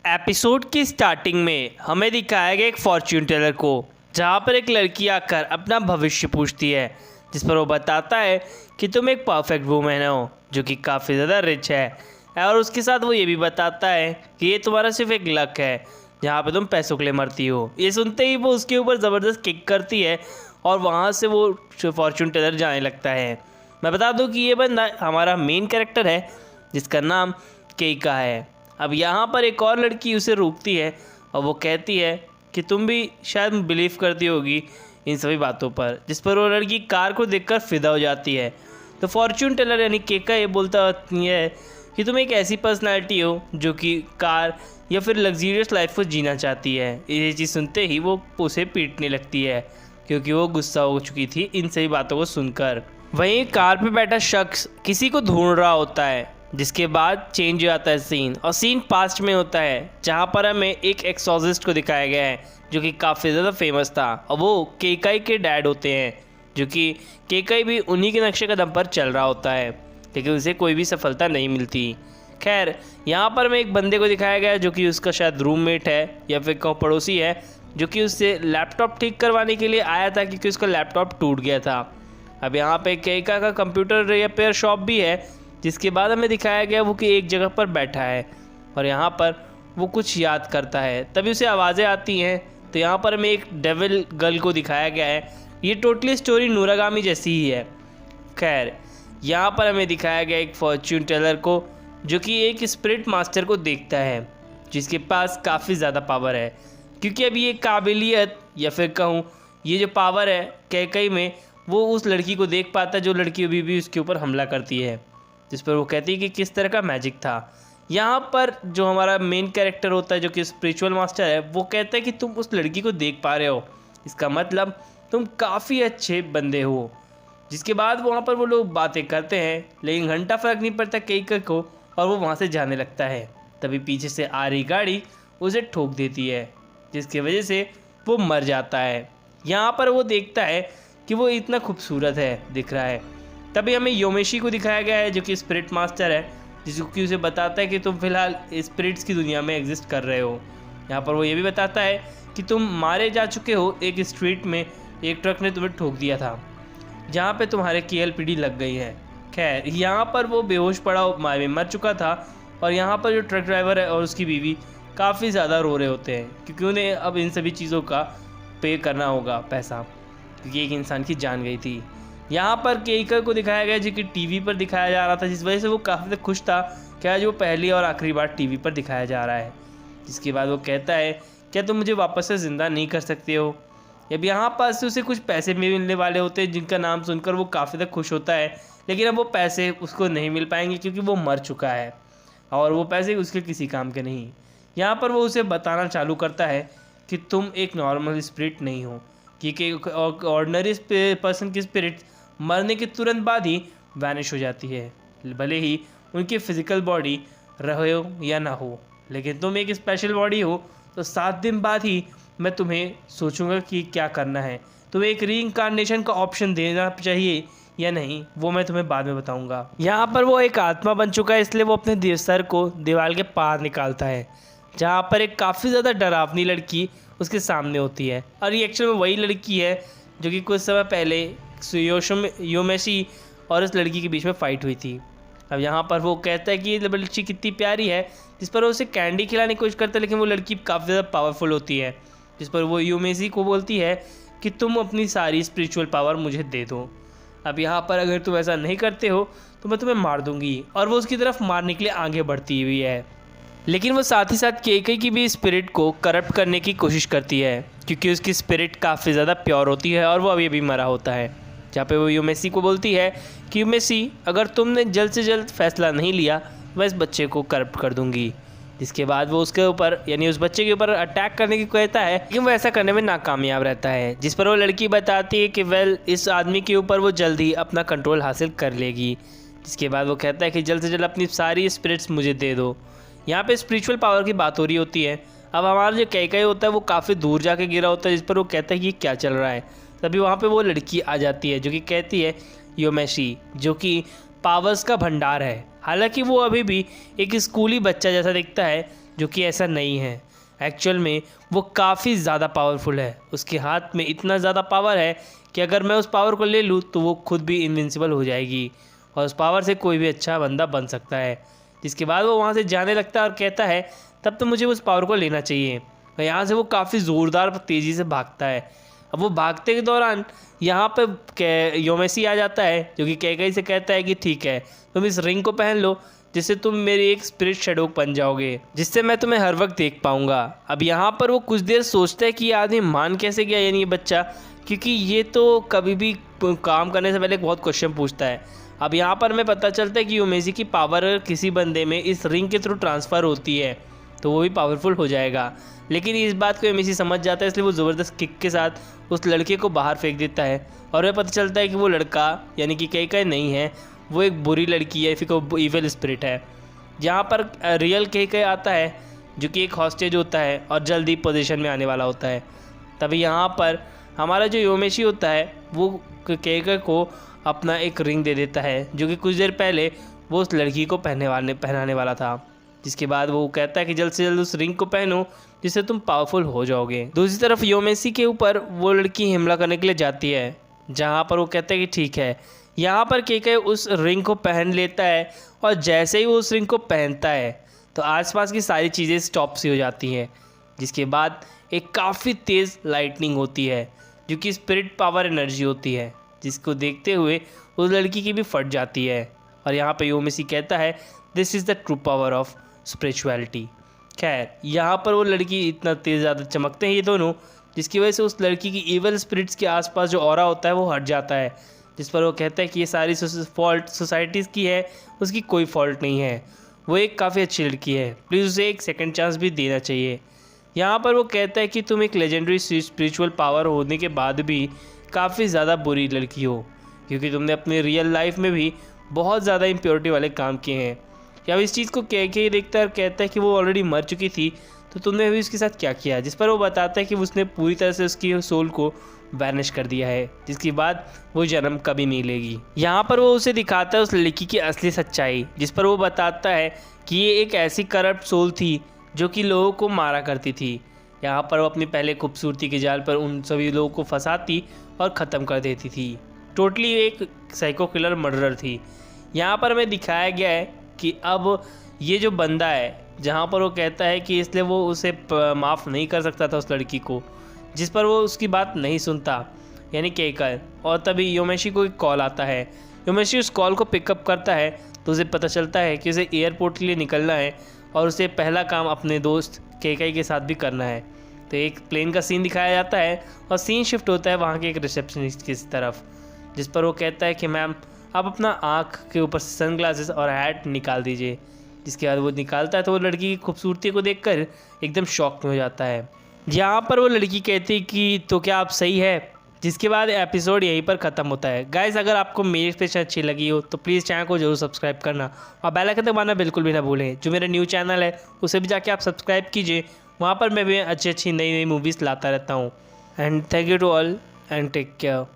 Episode की starting में हमें दिखाया गया एक फॉर्च्यून टेलर को, जहाँ पर एक लड़की आकर अपना भविष्य पूछती है, जिस पर वो बताता है कि तुम एक परफेक्ट वूमेन हो जो कि काफ़ी ज़्यादा रिच है। और उसके साथ वो ये भी बताता है कि ये तुम्हारा सिर्फ एक लक है जहाँ पे तुम पैसों के लिए मरती हो। ये सुनते ही वो उसके ऊपर ज़बरदस्त किक करती है और वहाँ से वो फॉर्च्यून टेलर जाने लगता है। मैं बता दूँ कि ये बंदा हमारा मेन कैरेक्टर है जिसका नाम केइका है। अब यहाँ पर एक और लड़की उसे रोकती है और वो कहती है कि तुम भी शायद बिलीव करती होगी इन सभी बातों पर, जिस पर वो लड़की कार को देखकर फिदा हो जाती है। तो फॉर्च्यून टेलर यानी केका ये बोलता है कि तुम एक ऐसी पर्सनालिटी हो जो कि कार या फिर लग्जरियस लाइफ को जीना चाहती है। ये चीज़ सुनते ही वो उसे पीटने लगती है क्योंकि वो गुस्सा हो चुकी थी इन सभी बातों को सुनकर। वहीं कार पे बैठा शख्स किसी को ढूंढ रहा होता है, जिसके बाद चेंज हो जाता है सीन, और सीन पास्ट में होता है जहाँ पर हमें एक एक्सॉर्सिस्ट को दिखाया गया है जो कि काफ़ी ज़्यादा फेमस था। और वो केकाई के डैड होते हैं, जो कि केकाई भी उन्हीं के नक्शे कदम पर चल रहा होता है, लेकिन उसे कोई भी सफलता नहीं मिलती। खैर, यहाँ पर हमें एक बंदे को दिखाया गया है जो कि उसका शायद रूममेट है या फिर पड़ोसी है, जो कि उससे लैपटॉप ठीक करवाने के लिए आया था क्योंकि उसका लैपटॉप टूट गया था। अब यहाँ पे केका का कंप्यूटर रिपेयर शॉप भी है, जिसके बाद हमें दिखाया गया वो कि एक जगह पर बैठा है और यहाँ पर वो कुछ याद करता है। तभी उसे आवाज़ें आती हैं, तो यहाँ पर हमें एक डेविल गर्ल को दिखाया गया है। ये टोटली स्टोरी नूरागामी जैसी ही है। खैर, यहाँ पर हमें दिखाया गया एक फॉर्च्यून टेलर को जो कि एक स्पिरिट मास्टर को देखता है, जिसके पास काफ़ी ज़्यादा पावर है, क्योंकि अभी ये काबिलियत या फिर कहूँ ये जो पावर है कैकई में, वो उस लड़की को देख पाता है जो लड़की अभी भी उसके ऊपर हमला करती है, जिस पर वो कहती है कि किस तरह का मैजिक था। यहाँ पर जो हमारा मेन कैरेक्टर होता है जो कि स्पिरिचुअल मास्टर है, वो कहता है कि तुम उस लड़की को देख पा रहे हो, इसका मतलब तुम काफ़ी अच्छे बंदे हो। जिसके बाद वहाँ पर वो लोग बातें करते हैं, लेकिन घंटा फ़र्क नहीं पड़ता केइका को, और वो वहाँ से जाने लगता है। तभी पीछे से आ रही गाड़ी उसे ठोक देती है, जिसकी वजह से वो मर जाता है। यहाँ पर वो देखता है कि वो इतना खूबसूरत है दिख रहा है। तभी हमें योमेशी को दिखाया गया है जो कि स्पिरिट मास्टर है, जिसको कि उसे बताता है कि तुम फिलहाल स्पिरिट्स की दुनिया में एग्जिस्ट कर रहे हो। यहाँ पर वो ये भी बताता है कि तुम मारे जा चुके हो, एक स्ट्रीट में एक ट्रक ने तुम्हें ठोक दिया था जहाँ पे तुम्हारे KLPD लग गई है। खैर, यहाँ पर वो बेहोश पड़ा मर चुका था, और यहाँ पर जो ट्रक ड्राइवर है और उसकी बीवी काफ़ी ज़्यादा रो रहे होते हैं क्योंकि उन्हें अब इन सभी चीज़ों का पे करना होगा पैसा, क्योंकि एक इंसान की जान गई थी। यहाँ पर केइका को दिखाया गया जो कि टीवी पर दिखाया जा रहा था, जिस वजह से वो काफ़ी खुश था कि आज वो पहली और आखिरी बार टीवी पर दिखाया जा रहा है। जिसके बाद वो कहता है, क्या तुम मुझे वापस से ज़िंदा नहीं कर सकते हो। अब यहाँ पास से उसे कुछ पैसे भी मिलने वाले होते हैं, जिनका नाम सुनकर वो काफ़ी खुश होता है, लेकिन अब वो पैसे उसको नहीं मिल पाएंगे क्योंकि वो मर चुका है और वो पैसे उसके किसी काम के नहीं। यहाँ पर वो उसे बताना चालू करता है कि तुम एक नॉर्मल स्पिरिट नहीं हो, कि ऑर्डिनरी पर्सन की स्पिरिट मरने के तुरंत बाद ही वैनिश हो जाती है, भले ही उनकी फिजिकल बॉडी रहे हो या ना हो। लेकिन तुम एक स्पेशल बॉडी हो, तो 7 दिन बाद ही मैं तुम्हें सोचूंगा कि क्या करना है। तुम्हें एक रीइंकार्नेशन का ऑप्शन देना चाहिए या नहीं, वो मैं तुम्हें बाद में बताऊंगा। यहाँ पर वो एक आत्मा बन चुका है, इसलिए वो अपने सर को दीवार के पार निकालता है, जहाँ पर एक काफ़ी ज़्यादा डरावनी लड़की उसके सामने होती है। और ये एक्चुअल में वही लड़की है जो कि कुछ समय पहले योमेशी और उस लड़की के बीच में फ़ाइट हुई थी। अब यहाँ पर वो कहता है कि ये लड़की कितनी प्यारी है, जिस पर वो उसे कैंडी खिलाने की कोशिश करता है, लेकिन वो लड़की काफ़ी ज़्यादा पावरफुल होती है, जिस पर वो योमेशी को बोलती है कि तुम अपनी सारी स्पिरिचुअल पावर मुझे दे दो। अब यहाँ पर अगर तुम ऐसा नहीं करते हो तो मैं तुम्हें मार दूँगी, और वो उसकी तरफ मारने के लिए आगे बढ़ती हुई है। लेकिन वो साथ ही साथ केइका की भी स्पिरिट को करप्ट करने की कोशिश करती है, क्योंकि उसकी स्पिरिट काफ़ी ज़्यादा प्योर होती है और वो अभी भी मरा होता है। जहाँ पे वो योमेशी को बोलती है कि योमेशी, अगर तुमने जल्द से जल्द फैसला नहीं लिया मैं इस बच्चे को करप्ट कर दूँगी। जिसके बाद वो उसके ऊपर यानी उस बच्चे के ऊपर अटैक करने की कहता है, लेकिन वो ऐसा करने में नाकामयाब रहता है। जिस पर वो लड़की बताती है कि इस आदमी के ऊपर वो जल्द ही अपना कंट्रोल हासिल कर लेगी। जिसके बाद वो कहता है कि जल्द से जल्द अपनी सारी स्पिरिट्स मुझे दे दो। यहाँ पे स्पिरिचुअल पावर की बात हो रही होती है। अब हमारा जो केइका होता है वो काफ़ी दूर जाके गिरा होता है, जिस पर वो कहता है कि क्या चल रहा है। तभी वहाँ पे वो लड़की आ जाती है जो कि कहती है योमेशी, जो कि पावर्स का भंडार है। हालांकि वो अभी भी एक स्कूली बच्चा जैसा दिखता है, जो कि ऐसा नहीं है। एक्चुअल में वो काफ़ी ज़्यादा पावरफुल है। उसके हाथ में इतना ज़्यादा पावर है कि अगर मैं उस पावर को ले लूँ तो वो खुद भी इनविंसिबल हो जाएगी और उस पावर से कोई भी अच्छा बंदा बन सकता है। जिसके बाद वो वहाँ से जाने लगता है और कहता है तब तो मुझे उस पावर को लेना चाहिए। और यहाँ से वो काफ़ी ज़ोरदार तेज़ी से भागता है। अब वो भागते के दौरान यहाँ पे योमेसी आ जाता है, जो कि कैकई से कहता है कि ठीक है, तुम इस रिंग को पहन लो जिससे तुम मेरी एक स्पिरिट शैडो बन जाओगे, जिससे मैं तुम्हें हर वक्त देख पाऊंगा। अब यहाँ पर वो कुछ देर सोचता है कि ये आदमी मान कैसे गया, यानी ये बच्चा, क्योंकि ये तो कभी भी काम करने से पहले बहुत क्वेश्चन पूछता है। अब यहाँ पर हमें पता चलता है कि योमेसी की पावर अगर किसी बंदे में इस रिंग के थ्रू ट्रांसफ़र होती है तो वो भी पावरफुल हो जाएगा। लेकिन इस बात को योमेसी समझ जाता है, इसलिए वो ज़बरदस्त किक के साथ उस लड़के को बाहर फेंक देता है और हमें पता चलता है कि वो लड़का यानी कि कैकई नहीं है, वो एक बुरी लड़की है, फिर वो इविल स्पिरिट है। जहाँ पर रियल कैकई आता है जो कि एक हॉस्टेज होता है और जल्दी पोजीशन में आने वाला होता है। तभी यहाँ पर हमारा जो योमेसी होता है वो कैकई को अपना एक रिंग दे देता है, जो कि कुछ देर पहले वो उस लड़की को पहनाने वाला था। जिसके बाद वो कहता है कि जल्द से जल्द उस रिंग को पहनो जिससे तुम पावरफुल हो जाओगे। दूसरी तरफ योमेसी के ऊपर वो लड़की हमला करने के लिए जाती है, जहाँ पर वो कहता है कि ठीक है। यहाँ पर कैकई उस रिंग को पहन लेता है और जैसे ही वो उस रिंग को पहनता है तो आसपास की सारी चीज़ें स्टॉप सी हो जाती हैं। जिसके बाद एक काफ़ी तेज़ लाइटनिंग होती है जो कि स्पिरिट पावर एनर्जी होती है, जिसको देखते हुए उस लड़की की भी फट जाती है। और यहाँ पे योमेसी कहता है this is the true power of spirituality. खैर यहाँ पर वो लड़की इतना तेज़ ज़्यादा चमकते हैं ये दोनों, जिसकी वजह से उस लड़की की इवल स्पिरिट्स के आसपास जो ऑरा होता है वो हट जाता है। जिस पर वो कहता है कि ये सारी फॉल्ट सोसाइटीज़ की है, उसकी कोई फॉल्ट नहीं है, वो एक काफ़ी अच्छी लड़की है, प्लीज़ उसे एक सेकंड चांस भी देना चाहिए। यहाँ पर वो कहता है कि तुम एक लेजेंडरी स्पिरिचुअल पावर होने के बाद भी काफ़ी ज़्यादा बुरी लड़की हो, क्योंकि तुमने अपनी रियल लाइफ में भी बहुत ज़्यादा इम्प्योरिटी वाले काम किए हैं। या इस चीज़ को कह के देखता है और कहता है कि वो ऑलरेडी मर चुकी थी, तो तुमने अभी उसके साथ क्या किया। जिस पर वो बताता है कि उसने पूरी तरह से उसकी सोल को वैनिश कर दिया है, जिसके बाद वो जन्म कभी नहीं लेगी। यहाँ पर वो उसे दिखाता है उस लड़की की असली सच्चाई, जिस पर वो बताता है कि ये एक ऐसी करप्ट सोल थी जो कि लोगों को मारा करती थी। यहाँ पर वो अपनी पहले खूबसूरती के जाल पर उन सभी लोगों को फंसाती और ख़त्म कर देती थी। टोटली एक साइको किलर मर्डरर थी। यहाँ पर हमें दिखाया गया है कि अब ये जो बंदा है, जहाँ पर वो कहता है कि इसलिए वो उसे माफ़ नहीं कर सकता था उस लड़की को, जिस पर वो उसकी बात नहीं सुनता, यानी कैकई। और तभी योमेसी को एक कॉल आता है। योमेसी उस कॉल को पिकअप करता है तो उसे पता चलता है कि उसे एयरपोर्ट के लिए निकलना है और उसे पहला काम अपने दोस्त कैकई के साथ भी करना है। तो एक प्लेन का सीन दिखाया जाता है और सीन शिफ्ट होता है वहाँ के एक रिसेप्शनिस्ट की तरफ, जिस पर वो कहता है कि मैम आप अपना आँख के ऊपर से सनग्लासेस और हैट निकाल दीजिए। जिसके बाद वो निकालता है तो वो लड़की की खूबसूरती को देखकर एकदम शॉक में हो जाता है। यहाँ पर वो लड़की कहती है कि तो क्या आप सही है। जिसके बाद एपिसोड यहीं पर ख़त्म होता है। गाइस, अगर आपको मेरी एक्सप्रेशन अच्छी लगी हो तो प्लीज़ चैनल को जरूर सब्सक्राइब करना और बेल आइकन दबाना बिल्कुल भी ना भूलें। जो मेरा न्यू चैनल है उसे भी जाके आप सब्सक्राइब कीजिए, वहाँ पर मैं भी अच्छी अच्छी नई नई मूवीज़ लाता रहता हूँ। And thank you to all and take care.